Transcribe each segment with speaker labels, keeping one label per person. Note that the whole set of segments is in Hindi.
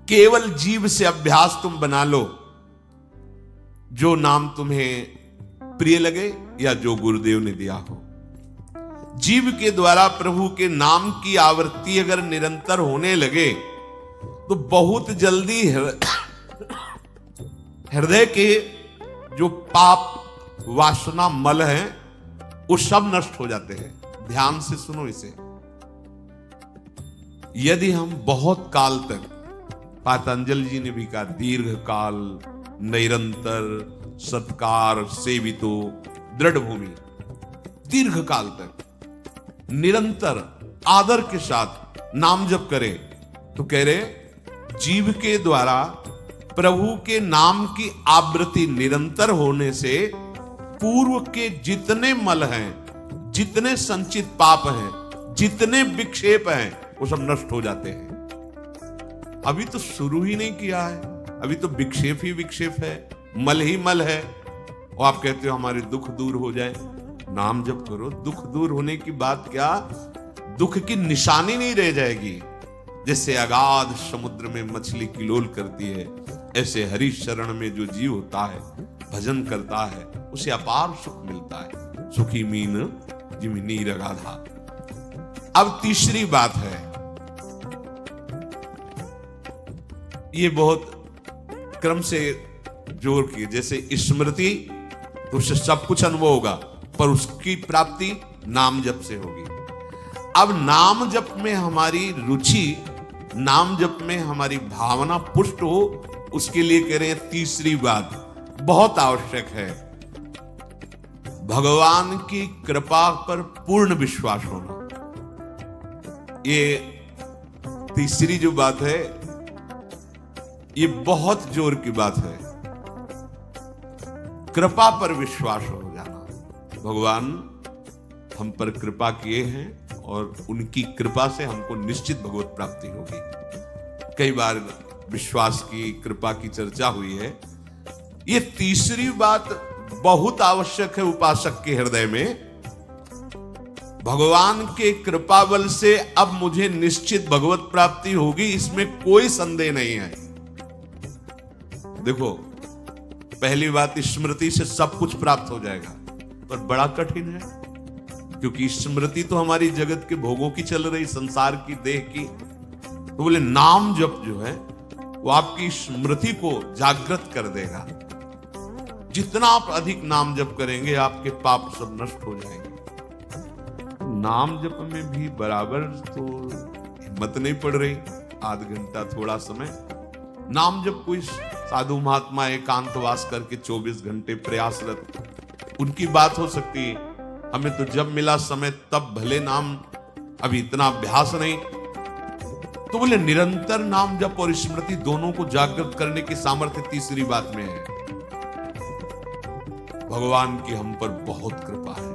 Speaker 1: केवल जीव से अभ्यास तुम बना लो, जो नाम तुम्हें प्रिय लगे या जो गुरुदेव ने दिया हो। जीव के द्वारा प्रभु के नाम की आवृत्ति अगर निरंतर होने लगे तो बहुत जल्दी हृदय के जो पाप वासना मल हैं वो सब नष्ट हो जाते हैं। ध्यान से सुनो इसे। यदि हम बहुत काल तक, पतंजलि जी ने भी कहा, दीर्घ काल निरंतर सत्कार सेवितो दृढ़ भूमि, दीर्घ काल तक निरंतर आदर के साथ नाम जप करे, तो कह रहे जीव के द्वारा प्रभु के नाम की आवृत्ति निरंतर होने से पूर्व के जितने मल हैं, जितने संचित पाप हैं, जितने विक्षेप हैं, वो सब नष्ट हो जाते हैं। अभी तो शुरू ही नहीं किया है, अभी तो विक्षेप ही विक्षेप है, मल ही मल है, और आप कहते हो हमारे दुख दूर हो जाए। नाम जप करो, दुख दूर होने की बात क्या, दुख की निशानी नहीं रह जाएगी। जैसे अगाध समुद्र में मछली किलोल करती है, ऐसे हरि शरण में जो जीव होता है, भजन करता है, उसे अपार सुख मिलता है। सुखी मीन जिमी नीर अगाधा। अब तीसरी बात है, ये बहुत क्रम से जोर की, जैसे स्मृति तो उससे सब कुछ अनुभव होगा, पर उसकी प्राप्ति नाम जप से होगी। अब नाम जप में हमारी रुचि, नाम जप में हमारी भावना पुष्ट हो, उसके लिए कह रहे हैं तीसरी बात बहुत आवश्यक है, भगवान की कृपा पर पूर्ण विश्वास होना। ये तीसरी जो बात है, ये बहुत जोर की बात है। कृपा पर विश्वास हो जाना। भगवान हम पर कृपा किए हैं और उनकी कृपा से हमको निश्चित भगवत प्राप्ति होगी। कई बार विश्वास की, कृपा की चर्चा हुई है। ये तीसरी बात बहुत आवश्यक है उपासक के हृदय में। भगवान के कृपा बल से अब मुझे निश्चित भगवत प्राप्ति होगी, इसमें कोई संदेह नहीं है। देखो, पहली बात, स्मृति से सब कुछ प्राप्त हो जाएगा, पर बड़ा कठिन है, क्योंकि स्मृति तो हमारी जगत के भोगों की चल रही, संसार की, देह की। तो बोले नाम जप जो है वो आपकी स्मृति को जागृत कर देगा। जितना आप अधिक नाम जप करेंगे, आपके पाप सब नष्ट हो जाएंगे। नाम जप में भी बराबर तो हिम्मत नहीं पड़ रही, आध घंटा थोड़ा समय। नाम जप कोई साधु महात्मा एकांतवास करके 24 घंटे प्रयासरत, उनकी बात हो सकती है। हमें तो जब मिला समय तब भले नाम, अभी इतना अभ्यास नहीं। तो बोले निरंतर नाम जप और स्मृति दोनों को जागृत करने की सामर्थ्य तीसरी बात में है। भगवान की हम पर बहुत कृपा है।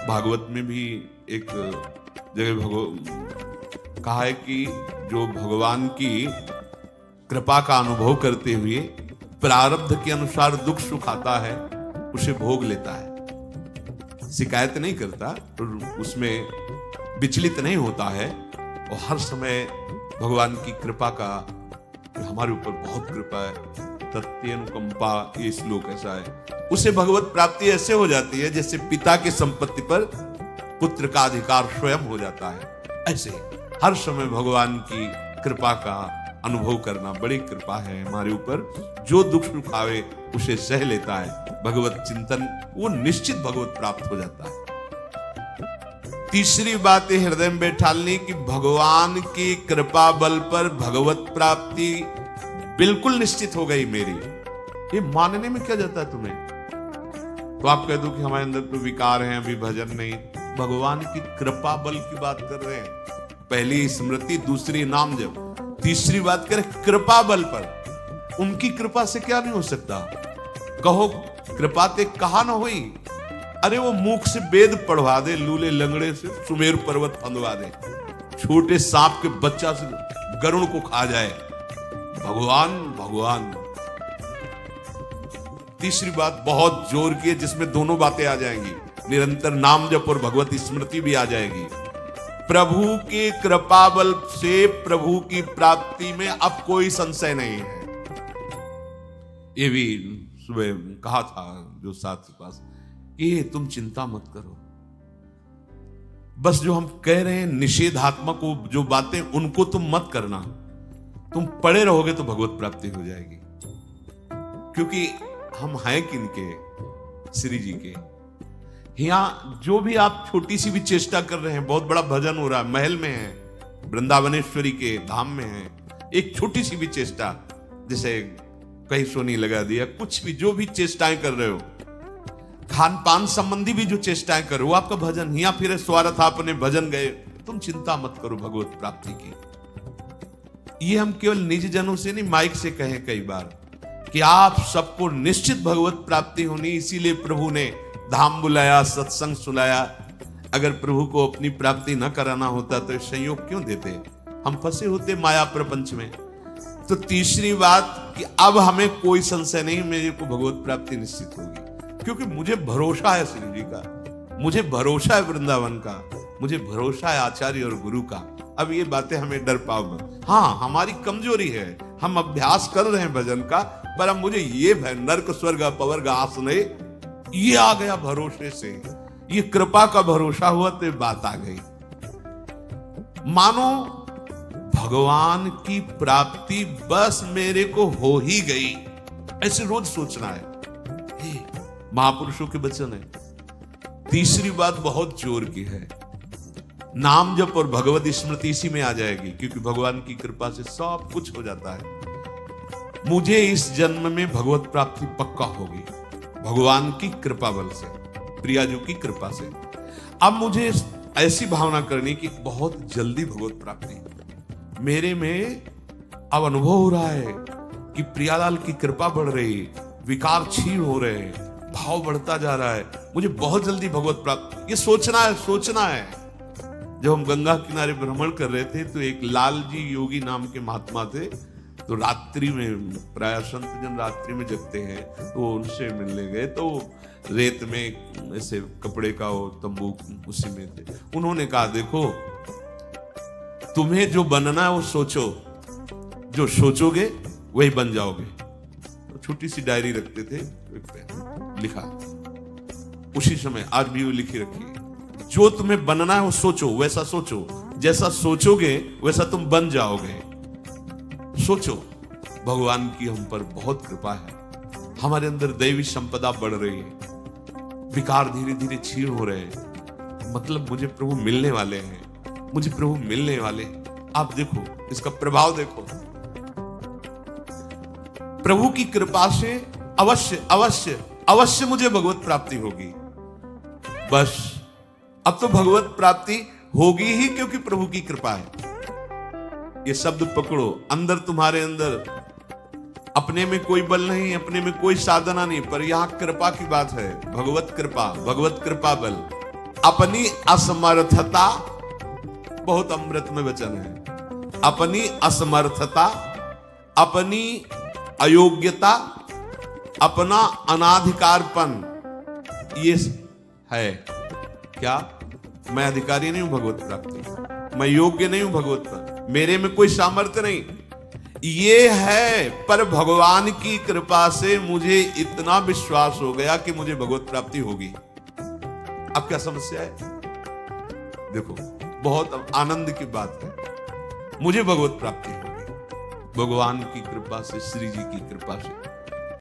Speaker 1: भागवत में भी एक जगह कहा है कि जो भगवान की कृपा का अनुभव करते हुए प्रारब्ध के अनुसार दुख सुख आता है, उसे भोग लेता है, शिकायत नहीं करता, उसमें विचलित नहीं होता है, और हर समय भगवान की कृपा का, हमारे ऊपर बहुत कृपा है, तत्यनुकंपा, ये श्लोक ऐसा है। उसे भगवत प्राप्ति ऐसे हो जाती है जैसे पिता की संपत्ति पर पुत्र का अधिकार स्वयं हो जाता है। ऐसे हर समय भगवान की कृपा का अनुभव करना बड़ी कृपा है हमारे ऊपर। जो दुख सुख आवे उसे सह लेता है, भगवत चिंतन, वो निश्चित भगवत प्राप्त हो जाता है। तीसरी बात हृदय में बैठालनी कि भगवान की कृपा बल पर भगवत प्राप्ति बिल्कुल निश्चित हो गई मेरी। ये मानने में क्या जाता है तुम्हें? तो आप कह दो कि हमारे अंदर तो विकार हैं, अभी भजन नहीं। भगवान की कृपा बल की बात कर रहे हैं। पहली स्मृति, दूसरी नाम जप, तीसरी बात करें कृपा बल पर। उनकी कृपा से क्या नहीं हो सकता? कहो कृपा ते कहा ना हुई। अरे वो मुख से वेद पढ़वा दे, लूले लंगड़े से सुमेर पर्वत फंदवा दे, छोटे सांप के बच्चा से गरुड़ को खा जाए। भगवान भगवान। तीसरी बात बहुत जोर की है, जिसमें दोनों बातें आ जाएंगी, निरंतर नाम जप और भगवत स्मृति भी आ जाएगी। प्रभु के कृपा बल से प्रभु की प्राप्ति में अब कोई संशय नहीं है। ये भी सुबह कहा था जो साथ के पास, ये तुम चिंता मत करो, बस जो हम कह रहे हैं निषेधात्मक जो बातें उनको तुम मत करना, तुम पड़े रहोगे तो भगवत प्राप्ति हो जाएगी। क्योंकि हम हैं किनके, श्री जी के। यहां जो भी आप छोटी सी भी चेष्टा कर रहे हैं, बहुत बड़ा भजन हो रहा है, महल में है, वृंदावनेश्वरी के धाम में है, एक छोटी सी भी चेष्टा, जैसे कहीं सोनी लगा दिया, कुछ भी जो भी चेष्टाएं कर रहे हो, खान पान संबंधी भी जो चेष्टाएं करो, वो आपका भजन, या फिर स्वार्थ आपने भजन गए, तुम चिंता मत करो भगवत प्राप्ति की। ये हम केवल निज जनों से नहीं, माइक से कहें कई बार कि आप सबको निश्चित भगवत प्राप्ति होनी, इसीलिए प्रभु ने धाम बुलाया, सत्संग सुनाया। अगर प्रभु को अपनी प्राप्ति न कराना होता तो संयोग क्यों देते, हम फंसे होते माया प्रपंच में। तो तीसरी बात कि अब हमें कोई संशय नहीं, मेरे को भगवत प्राप्ति निश्चित होगी, क्योंकि मुझे भरोसा है श्री जी का, मुझे भरोसा है वृंदावन का, मुझे भरोसा है आचार्य और गुरु का। अब ये बातें हमें डर पाओ, हाँ हमारी कमजोरी है, हम अभ्यास कर रहे हैं भजन का, पर अब मुझे ये नर्क स्वर्ग अपवर्ग आसने ये आ गया भरोसे से, ये कृपा का भरोसा हुआ तो बात आ गई। मानो भगवान की प्राप्ति बस मेरे को हो ही गई, ऐसे रोज सोचना है। महापुरुषों के वचन है। तीसरी बात बहुत जोर की है, नाम जप और भगवत स्मृति इसी में आ जाएगी, क्योंकि भगवान की कृपा से सब कुछ हो जाता है। मुझे इस जन्म में भगवत प्राप्ति पक्का होगी, भगवान की कृपा बल से, प्रियाजू की कृपा से। अब मुझे ऐसी भावना करनी कि बहुत जल्दी भगवत प्राप्ति मेरे में अब अनुभव हो रहा है कि प्रियालाल की कृपा बढ़ रही, विकार क्षीण हो रहे, भाव बढ़ता जा रहा है, मुझे बहुत जल्दी भगवत प्राप्त, ये सोचना है, सोचना है। जब हम गंगा किनारे भ्रमण कर रहे थे तो एक लाल जी योगी नाम के महात्मा थे, तो रात्रि में, प्राय संत जन रात्रि में जगते हैं, तो उनसे मिलने गए, तो रेत में ऐसे कपड़े का वो तंबू उसी में थे। उन्होंने कहा देखो तुम्हें जो बनना है वो सोचो, जो सोचोगे वही बन जाओगे। तो छोटी सी डायरी रखते थे, लिखा उसी समय, आज भी वो लिखी रखी है, जो तुम्हें बनना है वो सोचो, वैसा सोचो, जैसा सोचोगे वैसा तुम बन जाओगे। सोचो, भगवान की हम पर बहुत कृपा है, हमारे अंदर दैवी संपदा बढ़ रही है, विकार धीरे धीरे क्षीण हो रहे हैं, मतलब मुझे प्रभु मिलने वाले हैं, मुझे प्रभु मिलने वाले। आप देखो इसका प्रभाव देखो, प्रभु की कृपा से अवश्य अवश्य अवश्य मुझे भगवत प्राप्ति होगी। बस अब तो भगवत प्राप्ति होगी ही, क्योंकि प्रभु की कृपा है। ये शब्द पकड़ो, अंदर तुम्हारे अंदर अपने में कोई बल नहीं, अपने में कोई साधना नहीं, पर यहां कृपा की बात है, भगवत कृपा, भगवत कृपा बल। अपनी असमर्थता, बहुत अमृत में वचन है, अपनी असमर्थता, अपनी अयोग्यता, अपना अनाधिकारपन, ये है क्या, मैं अधिकारी नहीं हूं भगवत प्राप्ति, मैं योग्य नहीं हूं भगवत प्राप्ति, मेरे में कोई सामर्थ्य नहीं, ये है। पर भगवान की कृपा से मुझे इतना विश्वास हो गया कि मुझे भगवत प्राप्ति होगी। अब क्या समस्या है, देखो बहुत आनंद की बात है, मुझे भगवत प्राप्ति होगी भगवान की कृपा से, श्री जी की कृपा से।